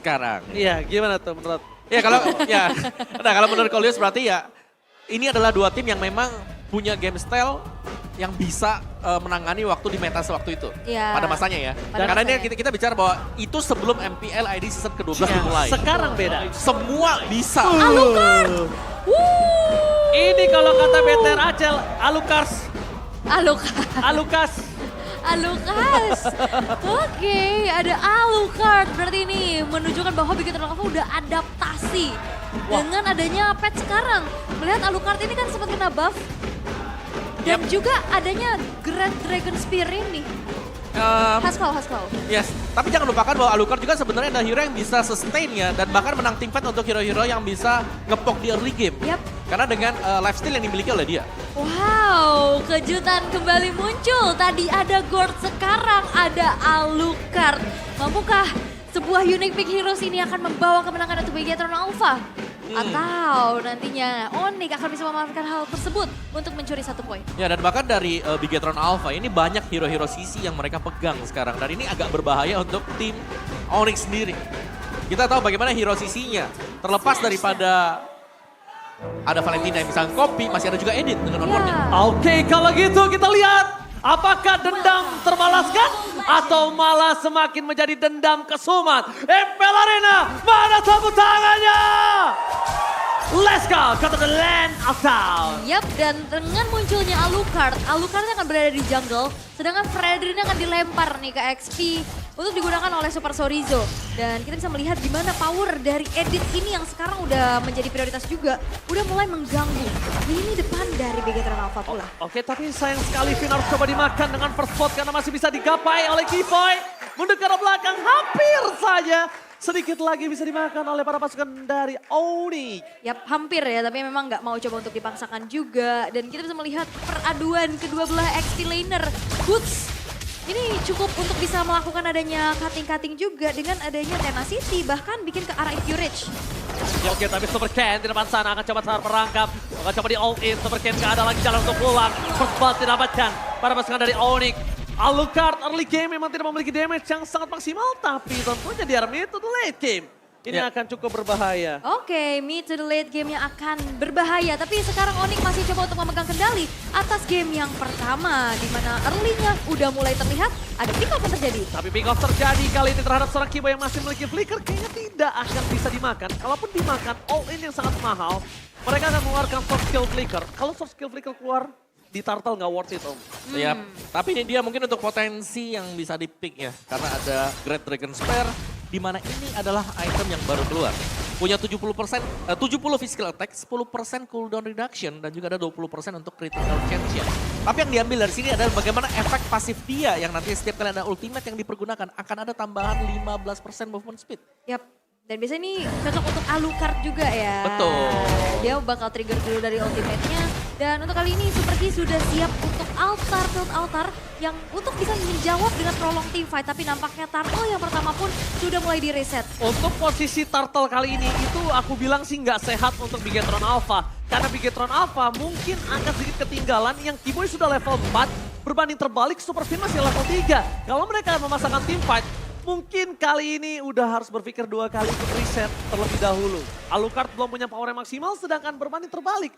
sekarang. Iya, gimana tuh menurut? Ya kalau ya, nah kalau menurut Kolius berarti ya ini adalah dua tim yang memang punya game style yang bisa menangani waktu di meta sewaktu itu. Iya. Pada masanya ya. Pada Karena masanya. ini kita bicara bahwa itu sebelum MPL ID season ke-12 dimulai. Sekarang beda. Semua bisa. Alucard! Wuh! Ini kalau kata BTR Acel, Alucard, Alucard. Alukas. Alucard. Oke, ada Alucard. Berarti ini menunjukkan bahwa Big Hero Alpha udah adaptasi dengan adanya patch sekarang. Melihat Alucard ini kan sempat kena buff. Dan juga adanya Great Dragon Spear ini. Haskell. Yes, tapi jangan lupakan bahwa Alucard juga sebenarnya ada hero yang bisa sustain ya dan bahkan menang team fight untuk hero-hero yang bisa ngepok di early game. Yap. Karena dengan lifesteal yang dimiliki oleh dia. Wow, kejutan kembali muncul. Tadi ada Gord, sekarang ada Alucard. Mampukah sebuah unique pick heroes ini akan membawa kemenangan untuk Bigetron Alpha? Atau nantinya Onyx akan bisa memanfaatkan hal tersebut untuk mencuri 1 poin? Ya dan bahkan dari Bigetron Alpha ini banyak hero-hero sisi yang mereka pegang sekarang. Dan ini agak berbahaya untuk tim Onyx sendiri. Kita tahu bagaimana hero sisinya. Terlepas daripada ada Valentina yang bisa copy, masih ada juga Edit dengan onboardnya. Oke, kalau gitu kita lihat apakah dendam terbalaskan atau malah semakin menjadi dendam kesumat. MPL Arena, mana tepuk tangannya? Let's go, go to the land of town. Yap, dan dengan munculnya Alucard akan berada di jungle, sedangkan Fredrin akan dilempar nih ke XP untuk digunakan oleh Super Sorizo. Dan kita bisa melihat gimana power dari Edit ini yang sekarang udah menjadi prioritas juga, udah mulai mengganggu lini depan dari Bigetron Alpha pula. Oke, tapi sayang sekali Vin harus coba dimakan dengan first spot karena masih bisa digapai oleh Kiboy. Mundur ke arah belakang, hampir saja. Sedikit lagi bisa dimakan oleh para pasukan dari Onyx. Yap, hampir ya, tapi memang nggak mau coba untuk dipaksakan juga. Dan kita bisa melihat peraduan kedua belah XP laner. Boots ini cukup untuk bisa melakukan adanya cutting-cutting juga dengan adanya Tenacity, bahkan bikin ke arah Curage. Oke, tapi Super Ken di depan sana akan coba merangkap. Akan coba di all in, Super Ken gak ada lagi jalan untuk pulang. First blood didapatkan para pasukan dari Onyx. Alucard early game memang tidak memiliki damage yang sangat maksimal, tapi tentunya di arah mid to the late game. Ini akan cukup berbahaya. Oke, mid to the late game yang akan berbahaya. Tapi sekarang Onyx masih coba untuk memegang kendali atas game yang pertama. Di mana early-nya udah mulai terlihat, ada pick off yang terjadi. Tapi pick off terjadi kali ini terhadap seorang Kibo yang masih memiliki flicker. Kayaknya tidak akan bisa dimakan. Kalaupun dimakan, all in yang sangat mahal. Mereka akan mengeluarkan soft skill flicker. Kalau soft skill flicker keluar, di turtle nggak worth it om. Yap, tapi ini dia mungkin untuk potensi yang bisa di-pick ya. Karena ada Great Dragon Spear, di mana ini adalah item yang baru keluar. Punya 70%, 70 physical attack, 10% cooldown reduction, dan juga ada 20% untuk critical chance ya. Tapi yang diambil dari sini adalah bagaimana efek pasif dia yang nanti setiap kali ada ultimate yang dipergunakan akan ada tambahan 15% movement speed. Yap. Dan biasanya ini cocok untuk Alucard juga ya. Betul. Dia bakal trigger dulu dari ultimate-nya. Dan untuk kali ini Super Key sudah siap untuk build altar yang untuk bisa menjawab dengan prolong team fight. Tapi nampaknya Turtle yang pertama pun sudah mulai di reset. Untuk posisi turtle kali ini itu aku bilang sih nggak sehat untuk Bigetron Alpha. Karena Bigetron Alpha mungkin akan sedikit ketinggalan yang Kiboy sudah level 4. Berbanding terbalik Super Fin masih level 3. Kalau mereka memasangkan team fight, mungkin kali ini udah harus berpikir 2 kali untuk reset terlebih dahulu. Alucard belum punya power yang maksimal, sedangkan berbanding terbalik.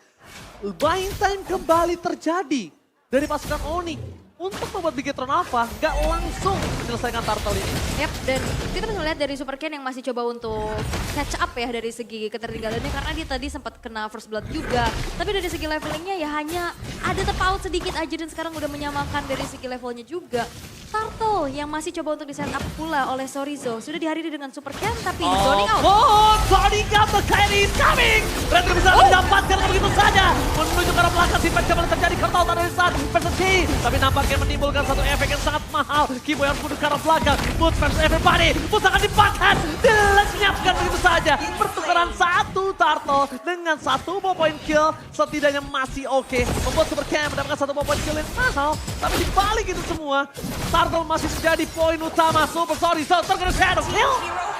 Buying time kembali terjadi dari pasukan Onyx. Untuk membuat Bigetron Alpha gak langsung menyelesaikan turtle ini. Yap, dan kita bisa melihat dari Super Ken yang masih coba untuk catch up ya dari segi ketertinggalannya. Karena dia tadi sempat kena first blood juga. Tapi dari segi levelingnya ya hanya ada terpaut sedikit aja dan sekarang udah menyamakan dari segi levelnya juga. Turtle yang masih coba untuk di setup pula oleh Sorizo. Sudah dihadiri dengan Super Ken tapi zoning out. Oh, zoning out, the Kylie is coming! Retro bisa mendapatkan begitu saja. Menuju ke arah belakang, si kembali terjadi kertal dari saat versus Ki. Tapi nampaknya menimbulkan satu efek yang sangat mahal. Kibo yang menuju ke arah belakang. Boots versus everybody. Boots akan dipakan. Dilenyapkan begitu saja. Pertukaran satu turtle dengan 1 point kill. Setidaknya masih oke. Membuat Super Ken mendapatkan 1 point kill yang mahal. Tapi dibalik itu semua, turtle masih menjadi poin utama. Super Sorizo terkena shadow kill.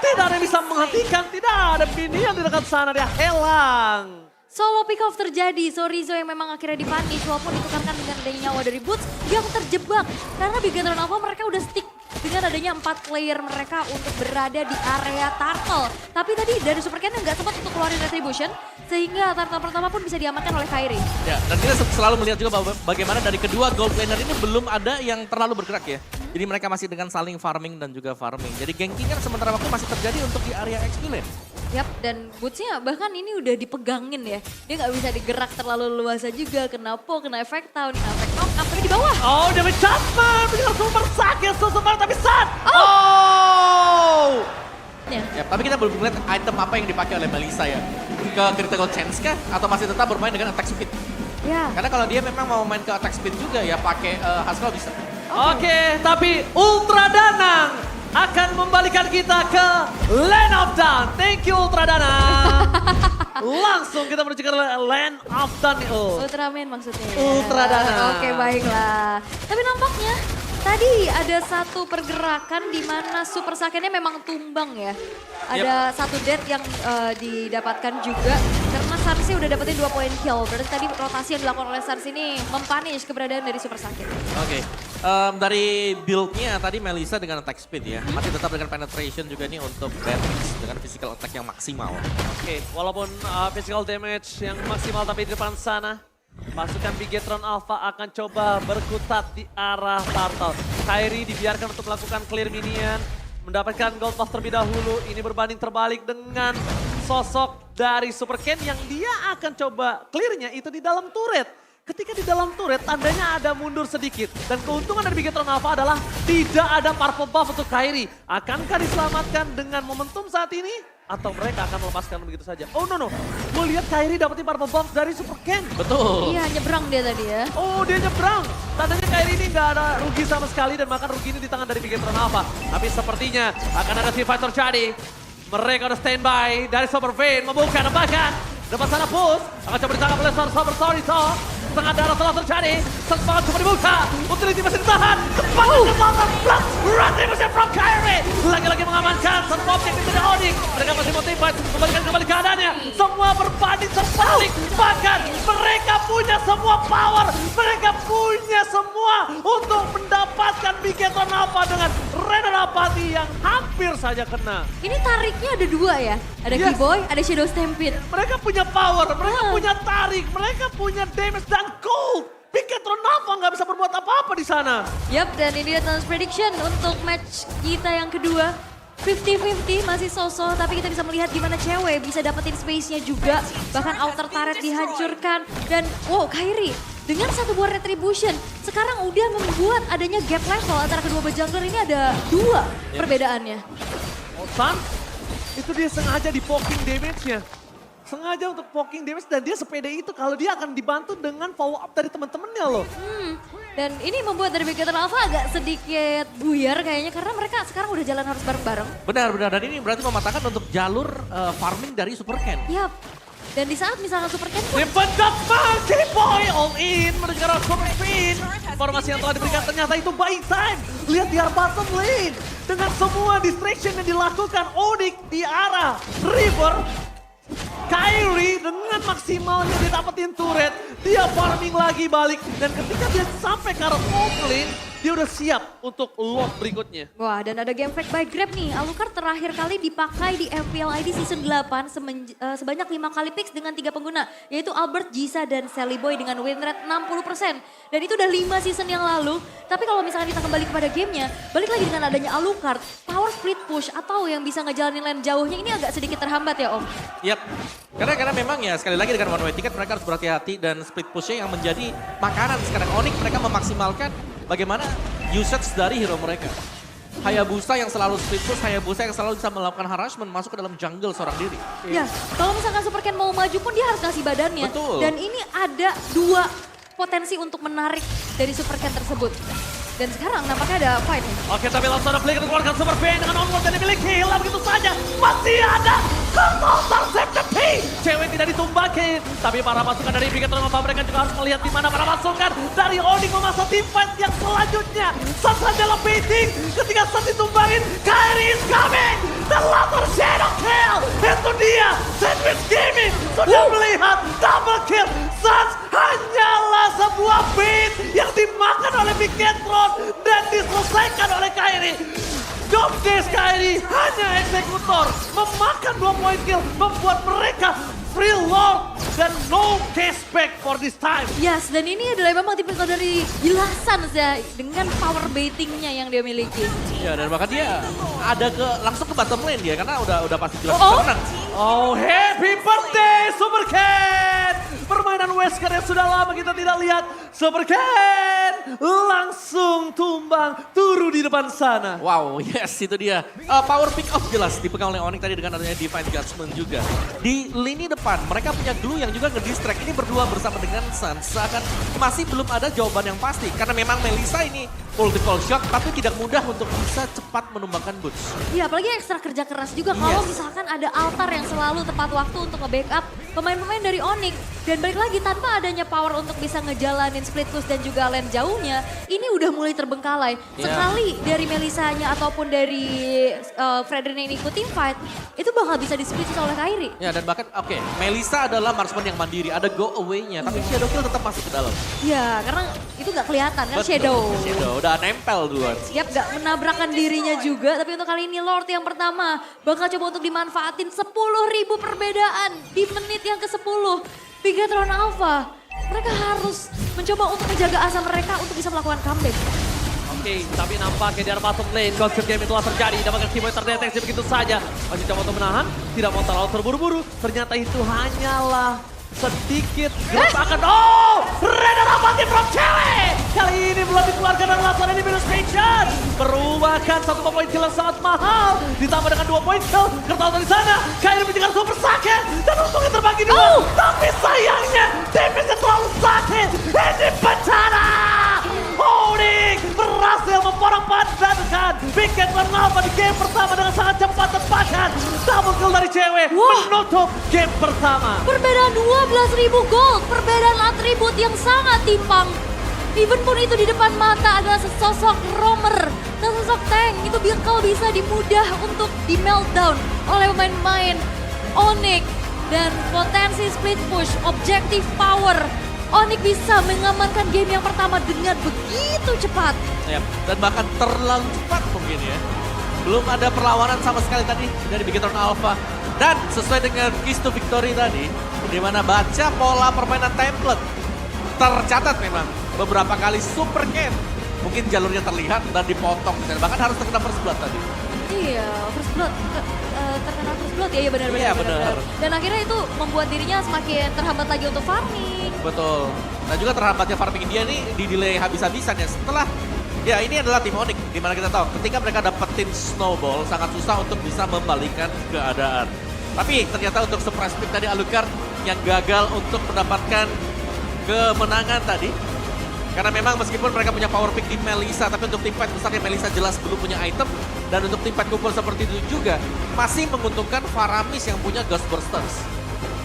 Tidak ada yang bisa menghentikan. Tidak ada minion di dekat sana. Dia hilang. Solo pick off terjadi, Sorizo yang memang akhirnya dipunish walaupun ditukarkan dengan adanya nyawa dari Boots yang terjebak. Karena Bigetron Alpha mereka udah stick dengan adanya 4 player mereka untuk berada di area turtle. Tapi tadi dari Super Ken nggak sempat untuk keluarin retribution, sehingga turtle pertama pun bisa diamankan oleh Kairi. Ya, dan kita selalu melihat juga bahwa bagaimana dari kedua gold laner ini belum ada yang terlalu bergerak ya. Jadi mereka masih dengan saling farming dan juga farming. Jadi ganking kan sementara waktu masih terjadi untuk di area XP lane. Yap, dan bootsnya bahkan ini udah dipegangin ya. Dia nggak bisa digerak terlalu luasa juga. Kena po, kena efek town, kena efek knock-up, tapi di bawah. Oh, damage Chapman dengan super sakit, super tapi sat. Ya, tapi kita belum melihat item apa yang dipakai oleh Melissa ya. Ke critical chance kah? Atau masih tetap bermain dengan attack speed? Ya. Karena kalau dia memang mau main ke attack speed juga ya pakai Haskell bisa. Oke, tapi Ultra Danang akan membalikan kita ke Land of Dawn. Thank you Ultra Danang. Langsung kita menuju ke Land of Dawn. Ultraman maksudnya. Ultra Danang. Oke, baiklah. Tapi nampaknya tadi ada satu pergerakan di mana Super Saiyan-nya memang tumbang ya. Ada satu death yang didapatkan juga karena Sarsi udah dapetin 2 poin kill. Berarti tadi rotasi yang dilakukan oleh Sarsi ini mempunish keberadaan dari Super Saiyan. Oke, dari build-nya tadi Melissa dengan attack speed ya. Masih tetap dengan penetration juga nih untuk Beatrix dengan physical attack yang maksimal. Oke, walaupun physical damage yang maksimal tapi di depan sana. Pasukan Bigetron Alpha akan coba berkutat di arah Turtle. Kairi dibiarkan untuk melakukan clear minion. Mendapatkan gold buff terlebih dahulu. Ini berbanding terbalik dengan sosok dari Super Ken yang dia akan coba clearnya itu di dalam turret. Ketika di dalam turret tandanya ada mundur sedikit. Dan keuntungan dari Bigetron Alpha adalah tidak ada purple buff untuk Kairi. Akankah diselamatkan dengan momentum saat ini? Atau mereka akan melepaskan begitu saja? Oh no. Gue lihat Kairi dapetin purple buff dari Super Ken. Betul. Iya, nyebrang dia tadi ya. Oh, dia nyebrang. Tandanya Kairi ini nggak ada rugi sama sekali dan bahkan rugi ini di tangan dari Bigetron Alpha. Tapi sepertinya akan ada team fight terjadi. Mereka udah standby dari Super Vayne membuka tembakan. Depan sana push, akan coba ditangkap oleh Super Sorito. Setengah darah telah terjadi, semangat coba dibuka. Utility masih ditahan, tempatnya kebanggaan plus. Retribution from Kairi. Lagi-lagi mengamankan satu objek di dari Onyx. Mereka masih motivat, kembalikan kembali keadaannya. Semua berbanding terbalik. Bahkan mereka punya semua power. Mereka punya semua untuk mendapatkan Bigetron Alpha dengan Renner Apathy yang hampir saja kena. Ini tariknya ada 2 ya. Ada Yes. Keyboy, ada Shadow Stampede. Mereka punya power, mereka punya tarik, mereka punya damage dan gold. Bigetron Alpha nggak bisa berbuat apa-apa di sana. Yap, dan ini dia Thanos Prediction untuk match kita yang kedua. 50-50 masih sosok, tapi kita bisa melihat gimana cewek bisa dapetin space-nya juga. Bahkan outer turret dihancurkan. Dan wow, Kairi dengan satu buah retribution sekarang udah membuat adanya gap level antara kedua bejangler ini ada 2 perbedaannya. Otan, itu dia sengaja di poking damage-nya. Sengaja untuk poking damage dan dia sepede itu kalau dia akan dibantu dengan follow up dari teman-temannya loh. Dan ini membuat dari Bigetron Alpha agak sedikit buyar kayaknya karena mereka sekarang udah jalan harus bareng-bareng. Benar. Dan ini berarti mematahkan untuk jalur farming dari Super Ken. Yap. Dan di saat misalkan Super Ken pun Simpan Dogman, Boy all in menuju ke arah Super Fiend. Informasi yang telah diberikan ternyata itu buying time. Lihat di arah bottom lane. Dengan semua distraction yang dilakukan Onyx di arah River. Kairi dengan maksimalnya dia dapetin turret, dia farming lagi balik. Dan ketika dia sampai ke arah top lane, dia udah siap untuk lot berikutnya. wah, dan ada game fake by Grab nih. Alucard terakhir kali dipakai di FPL ID Season 8 sebanyak 5 kali picks dengan 3 pengguna. Yaitu Albert, Jisa, dan Sally Boy dengan win rate 60%. Dan itu udah 5 season yang lalu. Tapi kalau misalnya kita kembali kepada gamenya, balik lagi dengan adanya Alucard, power split push atau yang bisa ngejalanin lane jauhnya ini agak sedikit terhambat ya Om. Yap, karena memang ya sekali lagi dengan one way ticket mereka harus berhati-hati dan split pushnya yang menjadi makanan sekarang. Onyx mereka memaksimalkan bagaimana usage dari hero mereka. Hayabusa yang selalu split push, Hayabusa yang selalu bisa melakukan harassment masuk ke dalam jungle seorang diri. Ya, kalau misalkan Super Ken mau maju pun dia harus kasih badannya. Betul. Dan ini ada 2 potensi untuk menarik dari Super Ken tersebut. Dan sekarang nampaknya ada fight nih. Oke, tapi langsung ada play keluarkan Super Fiend dengan onward yang dimiliki. Hilang begitu saja. Masih ada Total September. Cewek tidak ditumbakin. Tapi para pasukan dari Bigetron Alpha mereka juga harus melihat di mana para pasukan dari Onyx memasang team fight yang selanjutnya. Saat dalam baiting. Ketika saat ditumbangin, Kairi is coming. The latter shadow kill. Itu dia. Sandwich Gaming sudah melihat double kill. Such hanyalah sebuah beat yang dimakan oleh Bigetron dan diselesaikan oleh Kairi. Job desk Kairi hanya eksekutor, memakan 2 poin kill, membuat mereka free lord dan no cashback for this time. Yes, dan ini adalah memang tipikal dari jelasan ya dengan power baitingnya yang dia miliki. Ya dan bahkan dia ada langsung ke bottom lane dia karena udah pasti jelas Oh. menang. Oh, happy birthday Super Ken! Permainan Wesker yang sudah lama kita tidak lihat. Super Ken langsung tumbang turu di depan sana. Wow, yes itu dia. Power pick off jelas dipegang oleh Onyx tadi dengan adanya Divine Judgment juga. Di lini depan mereka punya Glue yang juga nge-distract. Ini berdua bersama dengan Sansa kan masih belum ada jawaban yang pasti. Karena memang Melissa ini multiple shot tapi tidak mudah untuk bisa cepat menumbangkan Boots. Iya, apalagi ekstra kerja keras juga kalau Yes. misalkan ada altar yang selalu tepat waktu untuk nge-backup pemain-pemain dari Onyx. Dan balik lagi tanpa adanya power untuk bisa ngejalanin split push dan juga lane jauhnya, ini udah mulai terbengkalai. Iya. Sekali dari Melissanya ataupun dari Fredrin yang ikutin fight, itu bakal bisa di-split oleh Kairi. Ya dan bahkan oke, Melissa adalah marksman yang mandiri, ada go away-nya tapi Shadow Kill tetap masuk ke dalam. Iya, karena itu nggak kelihatan kan Betul, Shadow. Shadow udah nempel duluan. Siap gak menabrakkan dirinya juga, tapi untuk kali ini Lord yang pertama bakal coba untuk dimanfaatin 10.000 perbedaan di menit yang ke-10. Bigetron Alpha, mereka harus mencoba untuk menjaga asa mereka untuk bisa melakukan comeback. Oke, tapi nampaknya di arah bottom lane, Ghost Game telah terjadi, dapatkan keyboard terdeteksi begitu saja. Masih coba untuk menahan, tidak mau terlalu terburu-buru, ternyata itu hanyalah sedikit gerakan. Oh, Reda dapatnya from cewek. Kali ini belum dikeluarkan dan langsung ini minus pension. Perubahan 1 poin kill yang sangat mahal, ditambah dengan 2 poin kill. Kertal dari sana, Kairi menjelaskan super sakit dan untungnya terbagi 2. Tapi sayangnya, damage-nya terlalu sakit. Ini bencana. Onyx berhasil memporak-porandakan Bigetron Alpha di game pertama dengan sangat cepat tepakan. Double kill dari cewek Wah. menutup game pertama. Perbedaan 12.000 gold, perbedaan atribut yang sangat timpang. Even pun itu di depan mata adalah sesosok roamer, sesosok tank, itu bakal bisa dimudah untuk di meltdown oleh pemain-pemain Onyx. Dan potensi split push, objective power, Onyx bisa mengamankan game yang pertama dengan begitu cepat. Ya, dan bahkan terlalu cepat mungkin ya. Belum ada perlawanan sama sekali tadi dari Bigetron Alpha. Dan sesuai dengan keys to victory tadi, di mana baca pola permainan template, tercatat memang beberapa kali Super Ken. Mungkin jalurnya terlihat dan dipotong, dan bahkan harus terkena first blood tadi. Iya, first blood, terkena first blood ya, benar-benar. Iya, benar. Dan akhirnya itu membuat dirinya semakin terhambat lagi untuk farming. Betul. Dan juga terhambatnya farming dia nih di delay habis-habisan ya. Setelah, ya ini adalah tim Onyx, dimana kita tahu ketika mereka dapetin snowball sangat susah untuk bisa membalikan keadaan. Tapi ternyata untuk surprise pick tadi Alucard yang gagal untuk mendapatkan kemenangan tadi. Karena memang meskipun mereka punya power pick di Melissa, tapi untuk tim fight besarnya Melissa jelas belum punya item. Dan untuk tim fight kumpul seperti itu juga masih menguntungkan Faramis yang punya Ghost Bursters.